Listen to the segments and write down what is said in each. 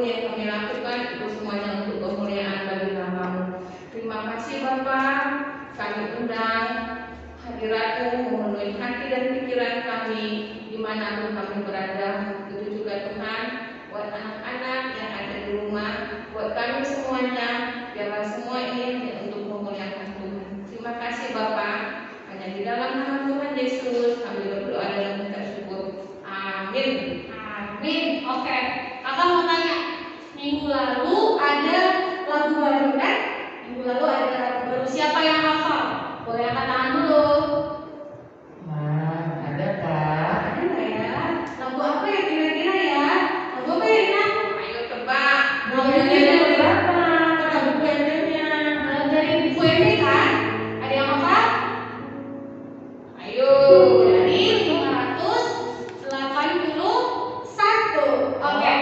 apapun yang kami lakukan itu semuanya untuk kemuliaan bagi nama-Mu. Terima kasih Bapak, kami undang hadirat-Mu memenuhi hati dan pikiran kami dimanapun kami berada. Begitu juga Tuhan buat anak-anak yang ada di rumah, buat kami semuanya, biarlah semua ini untuk memuliakan Tuhan. Terima kasih Bapak, hanya di dalam nama Tuhan Yesus kami berdoa dan mengucap syukur. Amin. Amin. Oke, kakak mau tanya, minggu lalu ada lagu baru kan? Minggu lalu ada lagu baru, siapa yang hafal? Boleh angkat tangan dulu. Ada Kak. Ada nggak ya? Lagu apa ya kira-kira ya? Lagu apa ya Rina? Ayo tebak. Lagunya dari berapa? Lagu buku-nya. Dari buku ini kan? Ada yang hafal? Ayo. Dari 581. Oke.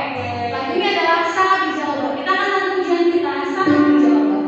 Lagunya adalah Salah Dijawab. Kita akan lagu ujian kita Salah Dijawab.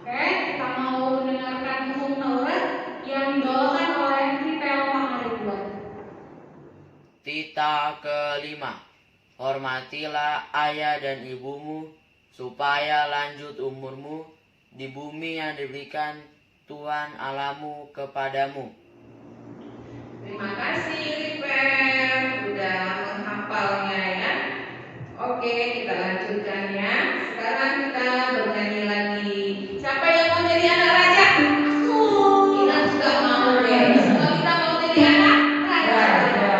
Oke, kita mau mendengarkan hukum Taurat yang dibawakan oleh Tripel Pangaribuan. Tita kelima. Hormatilah ayah dan ibumu, supaya lanjut umurmu di bumi yang diberikan Tuhan Allahmu kepadamu. Terima kasih Ripel udah menghafalnya ya. Oke, kita lanjutkan ya. Sekarang kita bernyanyi lagi. Siapa yang mau jadi anak raja? Aku. Kita juga mau ya. Semua kita mau jadi anak raja.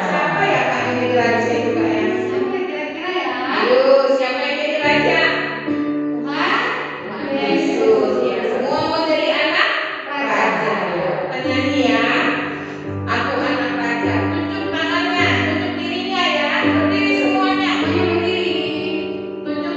Siapa ya Kak yang jadi raja juga ya? Siapa ya kira-kira ya? Ayo, siapa yang jadi raja? Tuhan. Tuhan Yesus ya. Semua mau jadi anak raja. Kita nyanyi ya. Aku anak raja. Tunjuk tangannya, tunjuk dirinya ya. Berdiri semuanya, maju berdiri. Tunjuk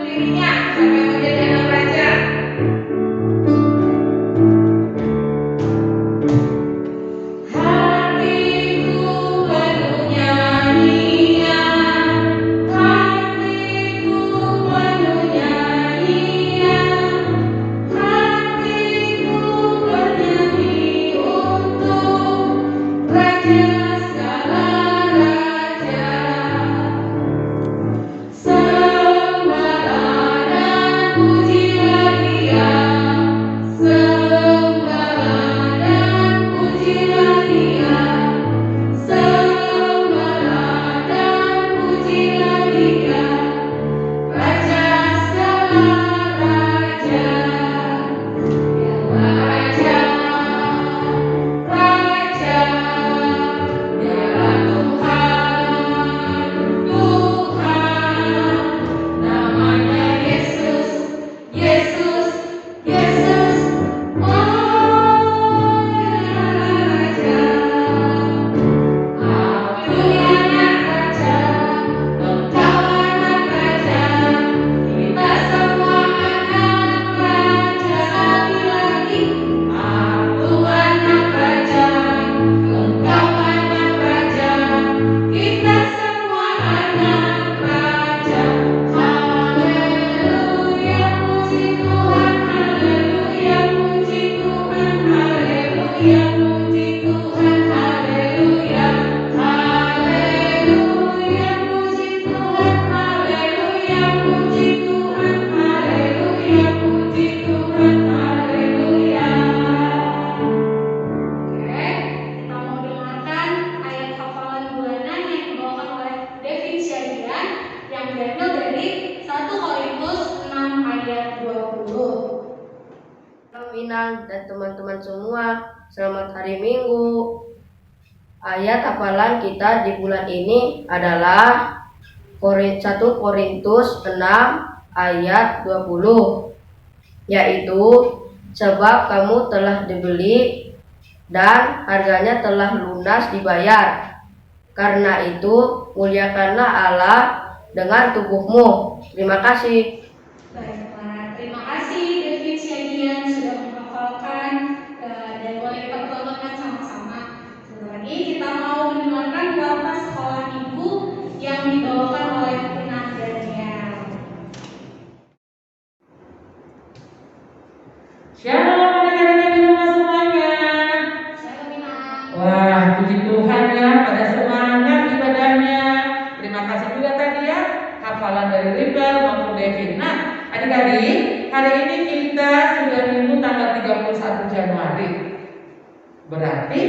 Inang dan teman-teman semua. Selamat hari Minggu. Ayat hafalan kita di bulan ini adalah 1 Korintus 6 ayat 20, yaitu sebab kamu telah dibeli dan harganya telah lunas dibayar. Karena itu muliakanlah Allah dengan tubuhmu. Terima kasih. Baiklah, terima kasih David Syadian sudah menghafalkan dan boleh kita tontonkan sama-sama. Sebentar lagi kita mau mendengarkan warta sekolah ibu yang dibawakan oleh Inang Daniel. Shalom anak-anak di rumah semuanya. Shalom Inang. Wah, puji Tuhan ya, pada semangat ibadahnya. Terima kasih juga tadi ya hafalan dari Rebel maupun David. Nah, adik-adik, hari ini kita sudah minggu tanggal 31 Januari. Berarti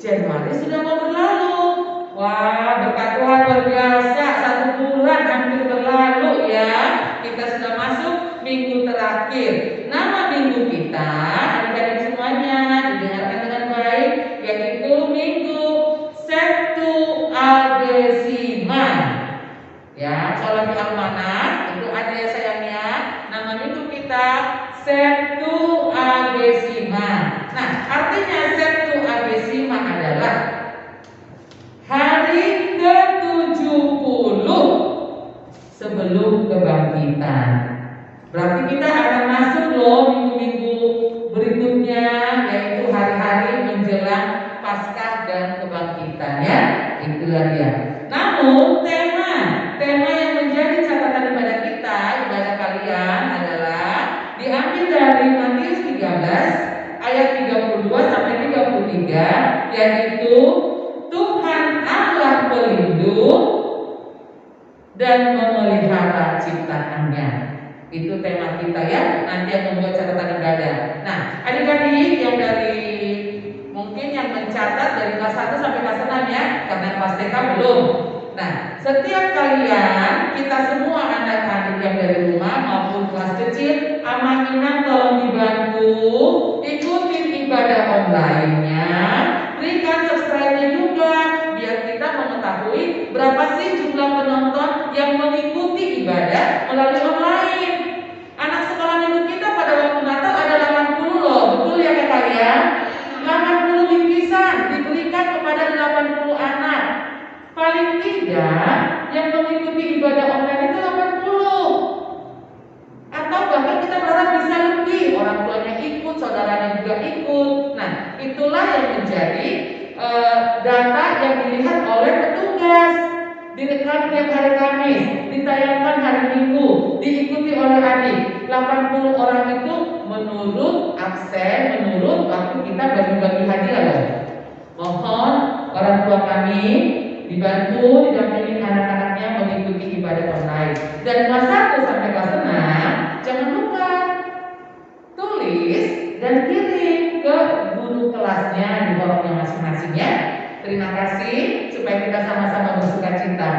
Januari sudah mau berlalu. Wah, berkat Tuhan luar biasa, 1 bulan hampir berlalu ya. Kita sudah masuk minggu terakhir. Nama minggu kita, adik-adik semuanya didengarkan dengan baik, yaitu minggu Septuagesima. Ya, kalau di almanak itu ada ya sayangnya. Nama minggu kita Septuagesima. Nah, artinya Septuagesima adalah hari ke-70 sebelum kebangkitan. Berarti kita akan masuk loh minggu-minggu berikutnya, yaitu hari-hari menjelang Paskah dan kebangkitan ya. Itulah dia. Namun tema yang menjadi catatan ibadah kita, ibadah kalian adalah diambil dari Matius 13 ayat 32 sampai 33, yaitu Tuhan Allah pelindung dan memelihara ciptaannya. Itu tema kita ya. Nanti yang membuat catatan ibadah. Nah, adik-adik yang dari mungkin yang mencatat dari kelas 1 sampai kelas 6 ya, karena kelas TK belum. Nah, setiap kalian, kita semua anak-adik yang dari rumah maupun kelas kecil, Inang tolong dibantu ikutin ibadah online-nya, berikan subscribe-nya juga biar kita mengetahui berapa sih jumlah penonton yang mengikuti ibadah melalui online. Anak sekolah minggu kita pada waktu Natal ada 80 loh, betul ya kak kalian? 80 bingkisan diberikan kepada 80 anak. Paling tidak yang mengikuti ibadah online itu 80. Atau bahkan kita berharap bisa lebih, orang tuanya ikut, saudaranya juga ikut. Nah, itulah yang menjadi data yang dilihat oleh petugas. Direkam tiap hari Kamis, ditayangkan hari Minggu, diikuti oleh adik. 80 orang itu menurut absen, menurut waktu kita bagi-bagi hadiah loh. Mohon orang tua kami dibantu, didampingi anak-anaknya mengikuti ibadah online. Dan kelas 1 sampai kelas 6, jangan lupa tulis dan kirim ke guru kelasnya di forumnya masing-masing ya. Terima kasih, supaya kita sama-sama bersuka cita.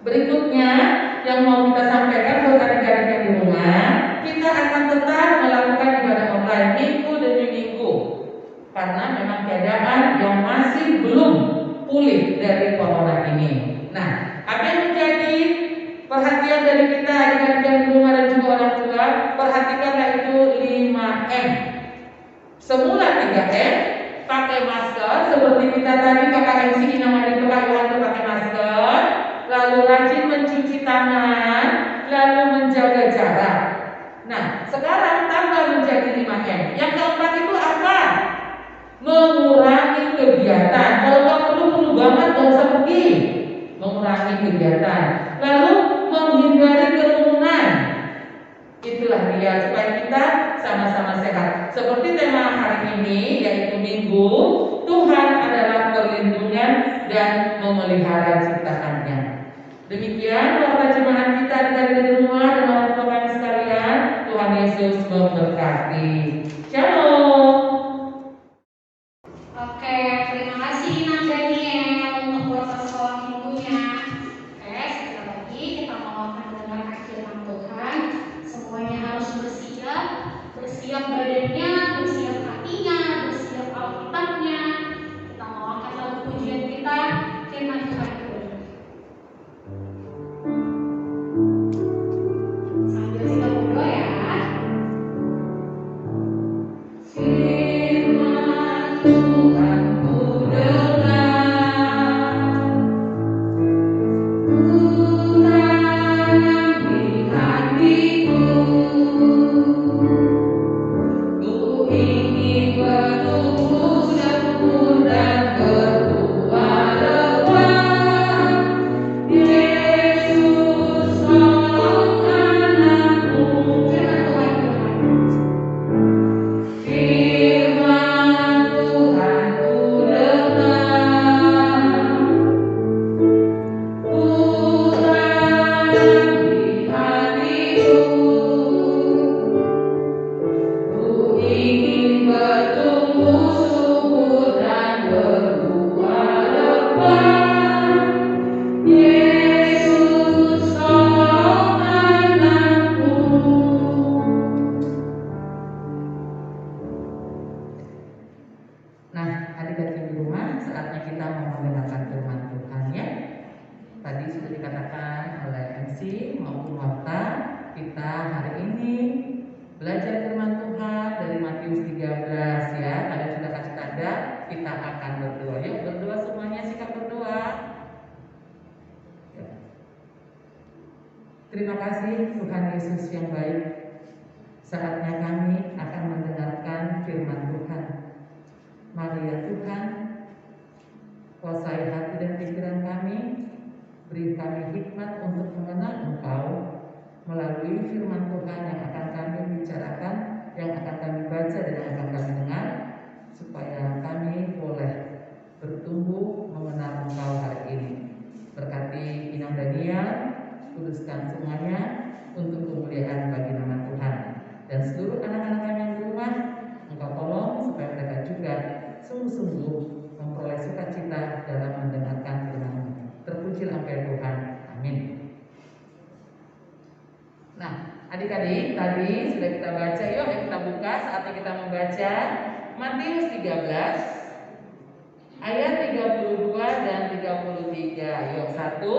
Berikutnya yang mau kita sampaikan buat adik-adik yang di rumah, kita akan tetap melakukan ibadah online minggu demi minggu, karena memang keadaan yang masih belum pulih dari corona ini. Nah, apa yang menjadi perhatian dari kita adik-adik yang di rumah dan juga orang tua, perhatikanlah itu 5M. Semula 3M, pakai masker seperti kita tadi KKMC Inang Adik Yohan pakai masker, lalu rajin mencuci tangan, lalu menjaga jarak. Nah, sekarang tambah menjadi 5M. Yang keempat itu apa? Mengurangi kegiatan. Kalau nggak perlu banget nggak usah pergi. Mengurangi kegiatan. Lalu menghindari kerumunan. Itulah dia supaya kita sama-sama sehat. Seperti tema hari ini yaitu Minggu Tuhan adalah perlindungan dan memelihara ciptaannya. Demikian warta jemaat kita dari rumah dan orang tua kami sekalian. Tuhan Yesus memberkati. Shalom. Oke, terima kasih Inang Daniel untuk warta sekolah minggunya. Oke, sekali lagi kita mau akan mendengarkan firman Tuhan. Semuanya harus bersiap badannya, pujian kita, firman Tuhan pun. Sambil kita berdoa ya. Firman Tuhan ku dengar, ku tanam di hatiku, ku ingin bertumbuh subur dan berbuah lebat. Yesus tolong anakmu. Firman Tuhan ku dengar, ku tanam di hatiku, ku ingin bertumbuh subur dan berbuah lebat. Yesus tolong anakmu. Nah, adik-adik di rumah, saatnya kita mau mendengarkan firman Tuhan ya. Tadi sudah dikatakan oleh MC maupun Wafta, kita hari ini belajar firman Tuhan dari Matius 13 ya. Kalian sudah kasih tanda, kita akan berdoa. Yuk berdoa semuanya, sikap berdoa. Ya. Terima kasih Tuhan Yesus yang baik. Saatnya kami akan mendengarkan firman Tuhan. Mari ya Tuhan, kuasai hati dan pikiran kami, beri kami hikmat untuk mengenal Engkau melalui firman Tuhan yang akan kami bicarakan, yang akan kami baca dan yang akan kami dengar, supaya kami boleh bertumbuh mengenal Engkau hari ini. Berkati Inam Daniel, kuduskan semuanya untuk kemuliaan bagi nama Tuhan. Dan seluruh anak-anak kami yang di rumah, Engkau tolong supaya mereka juga sungguh-sungguh memperoleh sukacita dalam mendengarkan firman-Mu. Terpujilah Engkau Tuhan. Amin. Nah, adik-adik, tadi sudah kita baca, yuk kita buka, saatnya kita membaca Matius 13 ayat 32 dan 33. Yuk, satu,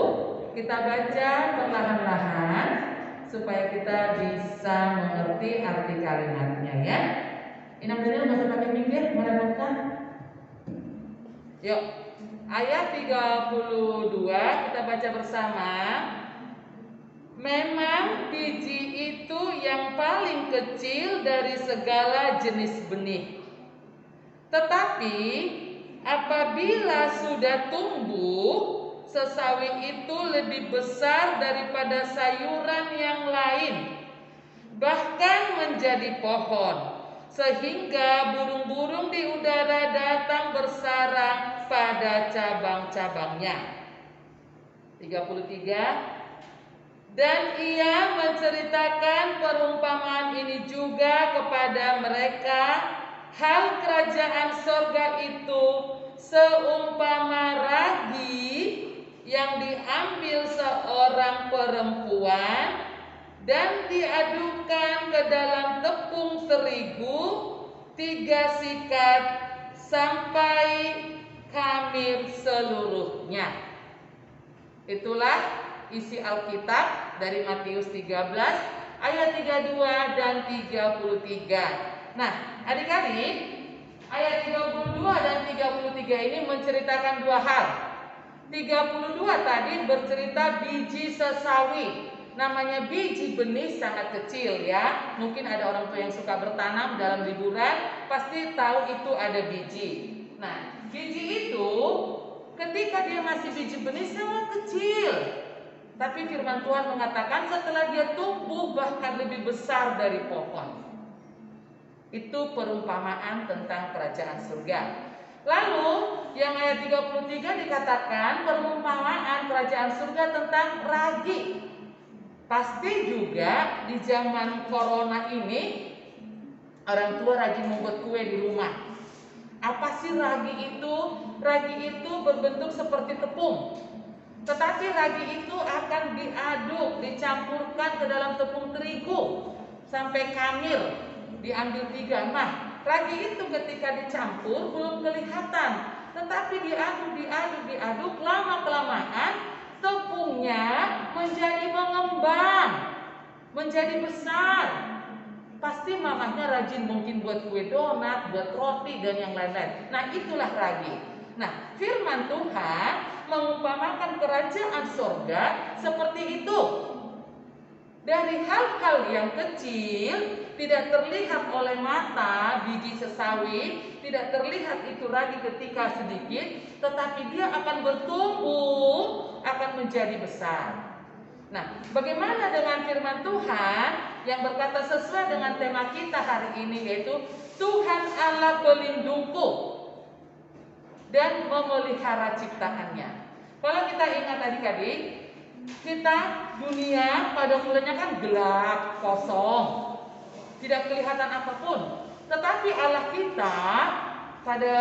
kita baca perlahan-lahan supaya kita bisa mengerti arti kalimatnya ya. Inam Daniel nggak usah pakai minggir, merepotkan. Yuk, ayat 32 kita baca bersama. Memang biji itu yang paling kecil dari segala jenis benih. Tetapi apabila sudah tumbuh, sesawi itu lebih besar daripada sayuran yang lain, bahkan menjadi pohon, sehingga burung-burung di udara datang bersarang pada cabang-cabangnya. 33. Dan ia menceritakan perumpamaan ini juga kepada mereka, hal kerajaan sorga itu seumpama ragi yang diambil seorang perempuan dan diadukkan ke dalam tepung terigu 3 sikat sampai khamir seluruhnya. Itulah isi Alkitab dari Matius 13 ayat 32 dan 33. Nah, adik-adik, ayat 32 dan 33 ini menceritakan dua hal. 32 tadi bercerita biji sesawi. Namanya biji benih sangat kecil ya. Mungkin ada orang tua yang suka bertanam dalam liburan, pasti tahu itu ada biji. Nah, biji itu ketika dia masih biji benih sangat kecil. Tapi firman Tuhan mengatakan setelah dia tumbuh bahkan lebih besar dari pohon. Itu perumpamaan tentang kerajaan surga. Lalu yang ayat 33 dikatakan perumpamaan kerajaan surga tentang ragi. Pasti juga di zaman corona ini orang tua rajin membuat kue di rumah. Apa sih ragi itu? Ragi itu berbentuk seperti tepung. Tetapi ragi itu akan diaduk, dicampurkan ke dalam tepung terigu sampai khamir, diambil 3. Nah, ragi itu ketika dicampur belum kelihatan tetapi diaduk, lama-kelamaan tepungnya menjadi mengembang, menjadi besar. Pasti mamahnya rajin mungkin buat kue donat, buat roti dan yang lain-lain. Nah, itulah ragi. Nah, firman Tuhan mengumpamakan kerajaan sorga seperti itu. Dari hal-hal yang kecil, tidak terlihat oleh mata, biji sesawi, tidak terlihat itu ragi ketika sedikit, tetapi dia akan bertumbuh, akan menjadi besar. Nah, bagaimana dengan firman Tuhan yang berkata sesuai dengan tema kita hari ini, yaitu Tuhan Allah pelindungku dan memelihara ciptaannya. Kalau kita ingat adik-adik, kita dunia pada mulanya kan gelap, kosong, tidak kelihatan apapun. Tetapi Allah kita pada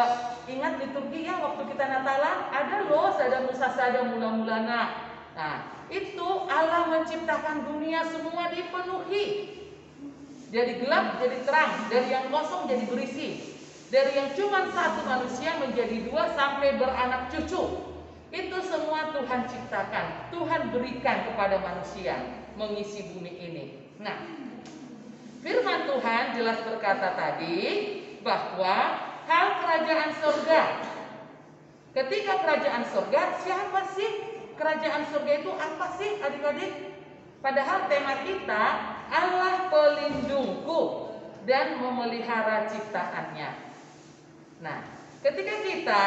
ingat liturgi ya, waktu kita Natalan ada loh sada Musa sada mula-mulana. Nah, itu Allah menciptakan dunia semua dipenuhi. Dari gelap jadi terang, dari yang kosong jadi berisi, dari yang cuma satu manusia menjadi 2 sampai beranak cucu. Itu semua Tuhan ciptakan, Tuhan berikan kepada manusia mengisi bumi ini. Nah, firman Tuhan jelas berkata tadi bahwa hal kerajaan surga. Ketika kerajaan surga, siapa sih? Kerajaan surga itu apa sih adik-adik? Padahal tema kita Allah pelindungku dan memelihara ciptaannya. Nah, ketika kita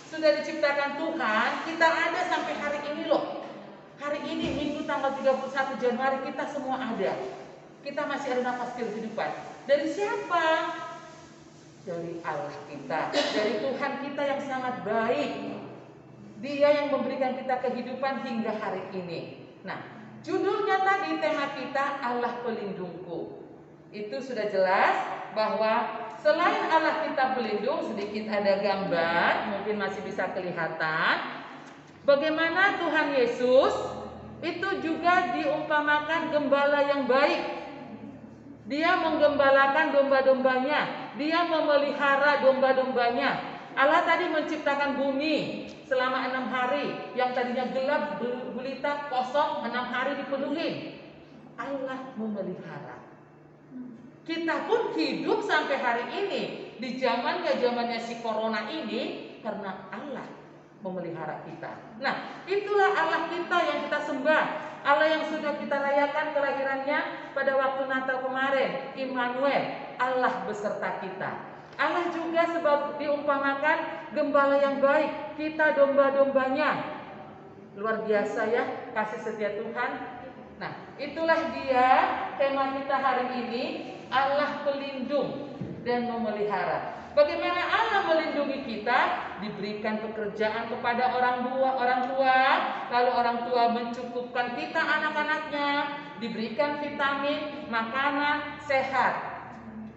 sudah diciptakan Tuhan, kita ada sampai hari ini loh. Hari ini Minggu tanggal 31 Januari kita semua ada. Kita masih ada nafas kehidupan. Dari siapa? Dari Allah kita, dari Tuhan kita yang sangat baik. Dia yang memberikan kita kehidupan hingga hari ini. Nah, judulnya tadi tema kita Allah pelindungku. Itu sudah jelas bahwa selain Allah kita pelindung, sedikit ada gambar, mungkin masih bisa kelihatan. Bagaimana Tuhan Yesus itu juga diumpamakan gembala yang baik. Dia menggembalakan domba-dombanya, dia memelihara domba-dombanya. Allah tadi menciptakan bumi selama 6 hari, yang tadinya gelap, gulita, kosong, 6 hari dipenuhi. Allah memelihara. Kita pun hidup sampai hari ini di zamannya si corona ini karena Allah memelihara kita. Nah, itulah Allah kita yang kita sembah. Allah yang sudah kita rayakan kelahirannya pada waktu Natal kemarin, Immanuel, Allah beserta kita. Allah juga sebab diumpamakan gembala yang baik, kita domba-dombanya. Luar biasa ya kasih setia Tuhan. Nah, itulah dia tema kita hari ini, Allah pelindung dan memelihara. Bagaimana Allah melindungi kita? Diberikan pekerjaan kepada orang tua, lalu orang tua mencukupkan kita anak-anaknya, diberikan vitamin, makanan, sehat.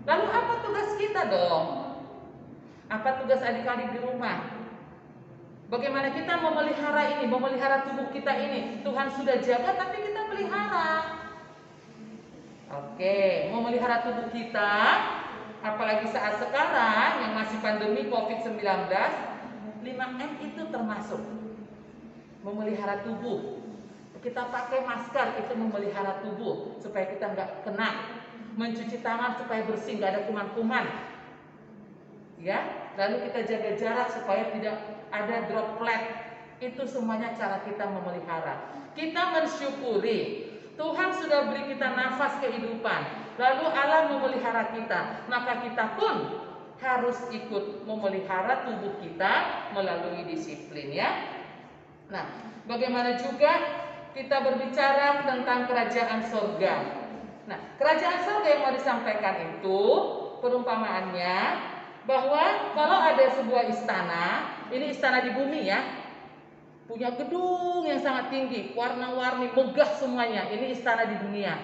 Lalu apa tugas kita dong? Apa tugas adik-adik di rumah? Bagaimana kita memelihara ini, memelihara tubuh kita ini? Tuhan sudah jaga tapi kita pelihara. Oke, memelihara tubuh kita, apalagi saat sekarang yang masih pandemi COVID-19, 5M itu termasuk memelihara tubuh. Kita pakai masker itu memelihara tubuh supaya kita nggak kena. Mencuci tangan supaya bersih, nggak ada kuman-kuman. Ya, lalu kita jaga jarak supaya tidak ada droplet. Itu semuanya cara kita memelihara. Kita mensyukuri Tuhan sudah beri kita nafas kehidupan, lalu Allah memelihara kita, maka kita pun harus ikut memelihara tubuh kita melalui disiplin ya. Nah, bagaimana juga kita berbicara tentang kerajaan surga. Nah, kerajaan surga yang mau disampaikan itu perumpamaannya bahwa kalau ada sebuah istana, ini istana di bumi ya, punya gedung yang sangat tinggi, warna-warni, megah semuanya. Ini istana di dunia.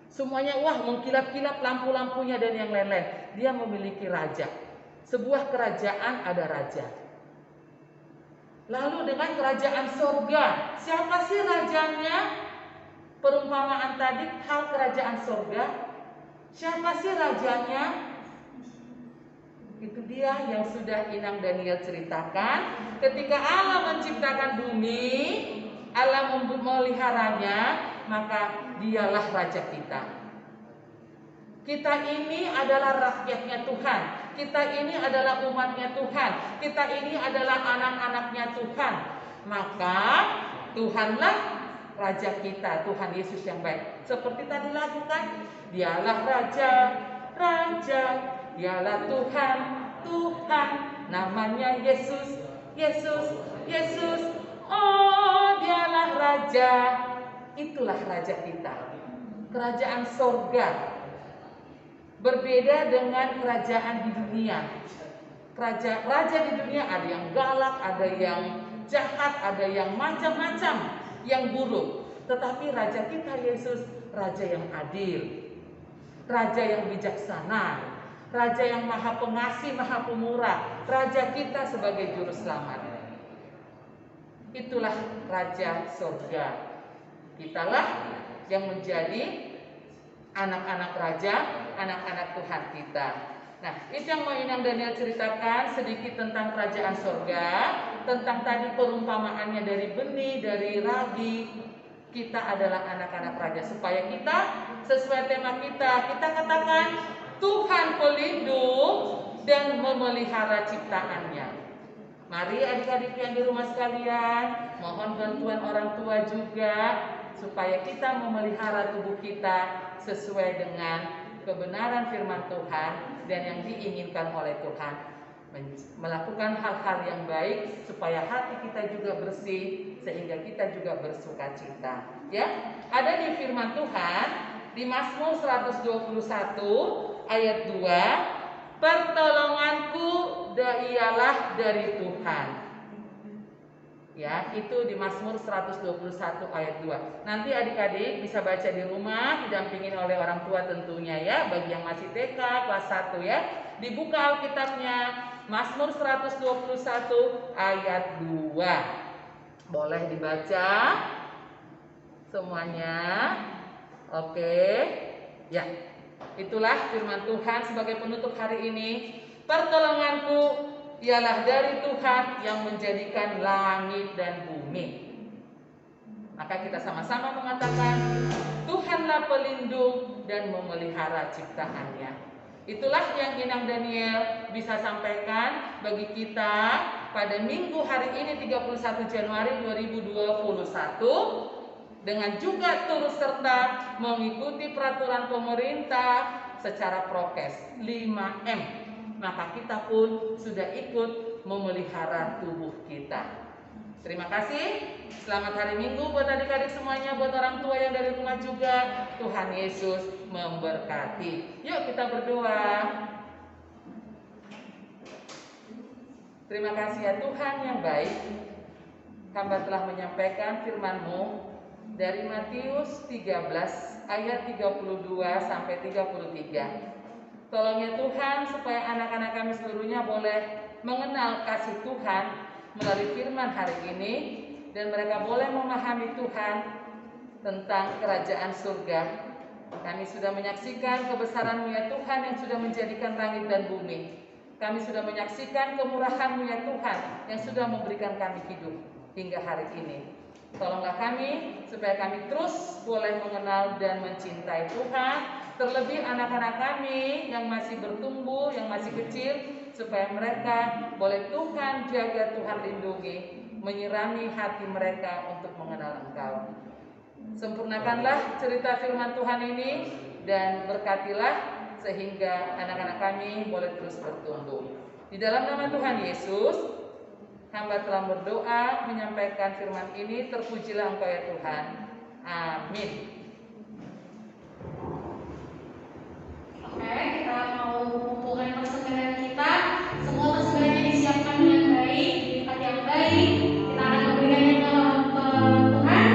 Semuanya wah mengkilap-kilap lampu-lampunya dan yang lain-lain. Dia memiliki raja. Sebuah kerajaan ada raja. Lalu dengan kerajaan surga, siapa sih rajanya? Perumpamaan tadi hal kerajaan surga. Siapa sih rajanya? Itu dia yang sudah Inang Daniel ceritakan. Ketika Allah menciptakan bumi, Allah memeliharanya, maka dialah raja kita. Kita ini adalah rakyatnya Tuhan. Kita ini adalah umatnya Tuhan. Kita ini adalah anak-anaknya Tuhan. Maka Tuhanlah raja kita, Tuhan Yesus yang baik. Seperti tadi lagu kan, dialah raja, raja, dialah Tuhan, Tuhan, namanya Yesus, Yesus, Yesus. Oh, dialah raja. Itulah raja kita. Kerajaan sorga. Berbeda dengan kerajaan di dunia. Raja di dunia ada yang galak, ada yang jahat, ada yang macam-macam, yang buruk. Tetapi raja kita Yesus, raja yang adil, raja yang bijaksana, raja yang maha pengasih, maha pemurah, raja kita sebagai juru selamat. Itulah raja surga. Kitalah yang menjadi anak-anak raja, anak-anak Tuhan kita. Nah, itu yang mau Inang Daniel ceritakan sedikit tentang kerajaan surga, tentang tadi perumpamaannya dari benih, dari ragi. Kita adalah anak-anak raja, supaya kita sesuai tema kita katakan Tuhan pelindung dan memelihara ciptaannya. Mari adik-adik yang di rumah sekalian, mohon bantuan orang tua juga supaya kita memelihara tubuh kita sesuai dengan kebenaran firman Tuhan dan yang diinginkan oleh Tuhan. Melakukan hal-hal yang baik supaya hati kita juga bersih, sehingga kita juga bersuka cita. Ya, ada di firman Tuhan di Mazmur 121 ayat 2, pertolonganku ialah dari Tuhan. Ya, itu di Mazmur 121 ayat 2. Nanti adik-adik bisa baca di rumah, didampingin oleh orang tua tentunya ya. Bagi yang masih TK kelas 1 ya, dibuka Alkitabnya, Mazmur 121 ayat 2. Boleh dibaca semuanya. Oke. Ya. Itulah firman Tuhan sebagai penutup hari ini. Pertolonganku ialah dari Tuhan yang menjadikan langit dan bumi. Maka kita sama-sama mengatakan Tuhanlah pelindung dan memelihara ciptaannya. Itulah yang Inang Daniel bisa sampaikan bagi kita pada minggu hari ini 31 Januari 2021, dengan juga turut serta mengikuti peraturan pemerintah secara prokes 5M. Maka kita pun sudah ikut memelihara tubuh kita. Terima kasih. Selamat hari Minggu buat adik-adik semuanya, buat orang tua yang dari rumah juga. Tuhan Yesus memberkati. Yuk kita berdoa. Terima kasih ya Tuhan yang baik. Hamba telah menyampaikan firman-Mu dari Matius 13 ayat 32 sampai 33. Tolong ya Tuhan supaya anak-anak kami seluruhnya boleh mengenal kasih Tuhan melalui firman hari ini, dan mereka boleh memahami Tuhan tentang kerajaan surga. Kami sudah menyaksikan kebesaran-Mu ya Tuhan yang sudah menjadikan langit dan bumi. Kami sudah menyaksikan kemurahan-Mu ya Tuhan yang sudah memberikan kami hidup hingga hari ini. Tolonglah kami supaya kami terus boleh mengenal dan mencintai Tuhan, terlebih anak-anak kami yang masih bertumbuh, yang masih kecil, supaya mereka boleh Tuhan jaga, Tuhan lindungi, menyirami hati mereka untuk mengenal Engkau. Sempurnakanlah cerita firman Tuhan ini dan berkatilah sehingga anak-anak kami boleh terus bertumbuh. Di dalam nama Tuhan Yesus, hamba telah berdoa menyampaikan firman ini. Terpujilah Engkau ya Tuhan. Amin. Oke, kita mau mengumpulkan persembahyangan kita. Semua persembahyangan disiapkan dengan baik, di tempat yang baik. Kita akan memberikannya ke Tuhan.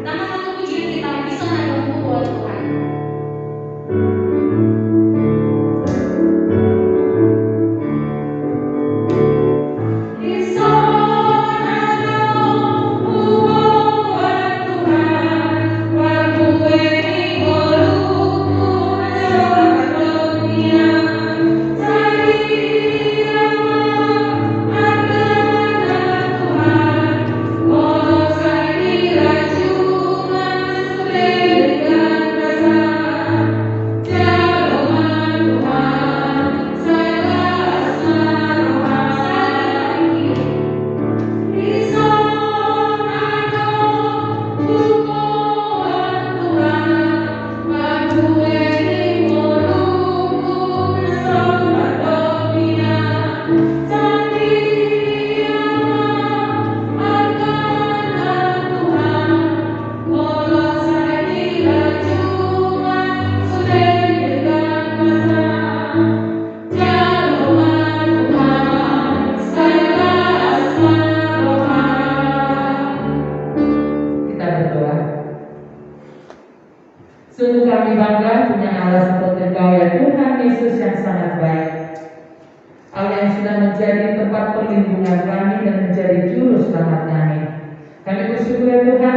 Nama-nama pujian kita bisa menambahmu buat Tuhan. Tuhan,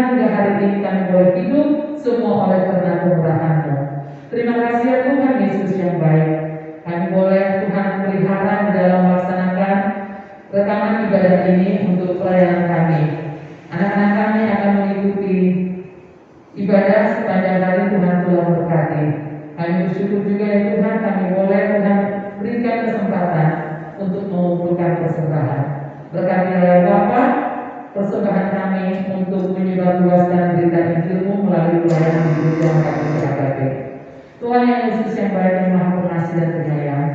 hingga hari ini kami boleh hidup semua oleh karena kemurahan-Mu. Terima kasih ya Tuhan Yesus yang baik. Kami boleh Tuhan pelihara di dalam melaksanakan rekaman ibadah ini untuk pelayanan kami. Anak-anak kami akan mengikuti ibadah sepanjang hari Tuhan telah berkati. Kami bersyukur juga ya Tuhan, kami boleh Tuhan berikan kesempatan untuk mengumpulkan persembahan. Berkatilah ya Bapa persembahan kami untuk menyebarluaskan berita Injil-Mu melalui pelayanan di gereja KPP. Tuhan yang Yesus yang baik dan Maha Pengasih dan Penyayang,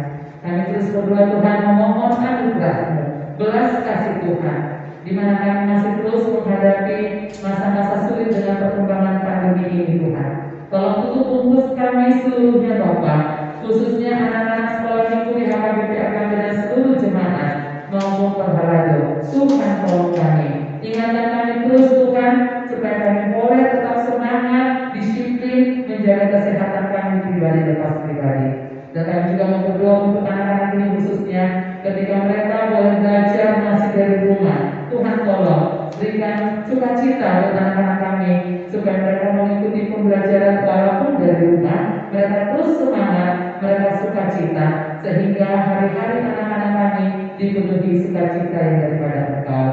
kami terus berdoa Tuhan memohon anugerah-Mu, belas kasih Tuhan, di mana kami masih terus menghadapi masa-masa sulit dengan perkembangan pandemi ini Tuhan. Tolong tutup bungkus kami seluruhnya Bapa, khususnya anak-anak sekolah minggu di HKBP AKB dan seluruh jemaat maupun perhalado. Tuhan tolong kami, ingatkan kami terus Tuhan, supaya kami boleh tetap semangat, disiplin, menjaga kesehatan kami pribadi lepas pribadi. Dan kami juga mau berdoa untuk anak-anak ini khususnya ketika mereka boleh belajar masih dari rumah. Tuhan tolong berikan sukacita buat anak-anak kami supaya mereka mengikuti pembelajaran walaupun dari rumah. Mereka terus semangat, mereka sukacita sehingga hari-hari anak-anak kami dipenuhi sukacita yang daripada Engkau.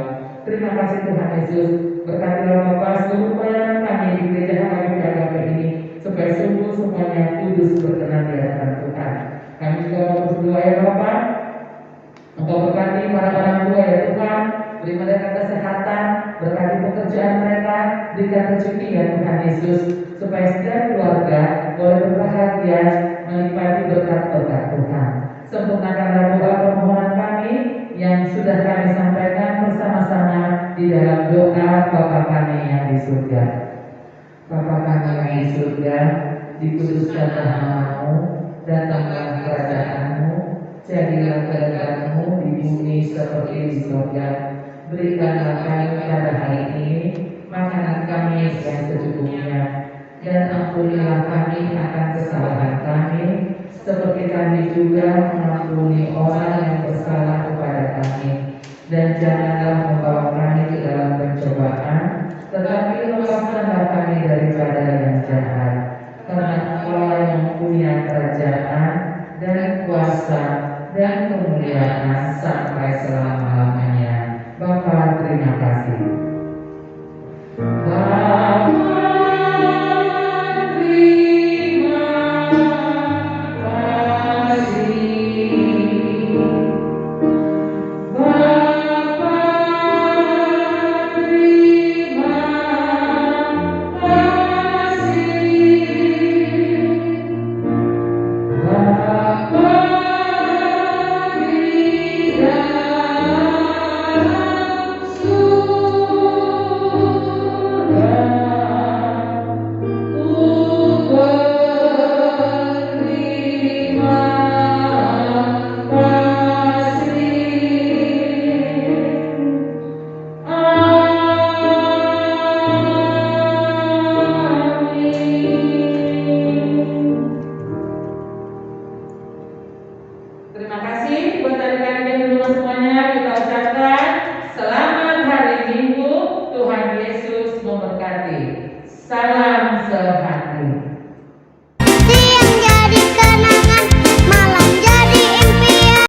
Terima kasih Tuhan Yesus. Berkatilah Bapa seluruh pelayanan kami di gereja HKBP AKB ini supaya sungguh semuanya kudus berkenan di hadapan Tuhan. Kami juga mau berdoa ya Bapa, Engkau berkati para orang tua ya Tuhan, beri mereka kesehatan, berkati pekerjaan mereka, berikan rezeki ya Tuhan Yesus, supaya setiap keluarga boleh berbahagia menikmati berkat-berkat Tuhan. Sempurnakanlah doa permohonan kami yang sudah kami sampaikan bersama-sama di dalam doa Bapa kami yang di surga. Bapa kami yang di surga, dikuduskanlah nama-Mu, datanglah kerajaan-Mu, jadilah kehendak-Mu di bumi seperti di surga. Berikanlah kami pada hari ini makanan kami yang secukupnya, dan ampunilah kami akan kesalahan kami, seperti kami juga mengampuni orang yang bersalah kepada kami. Dan janganlah membawa kami ke dalam pencobaan, tetapi lepaskanlah kami daripada yang jahat. Karena Engkau yang punya kerajaan dan kuasa dan kemuliaan sampai selama-lamanya. Bapa, terima kasih. Bapa, Salam sehat.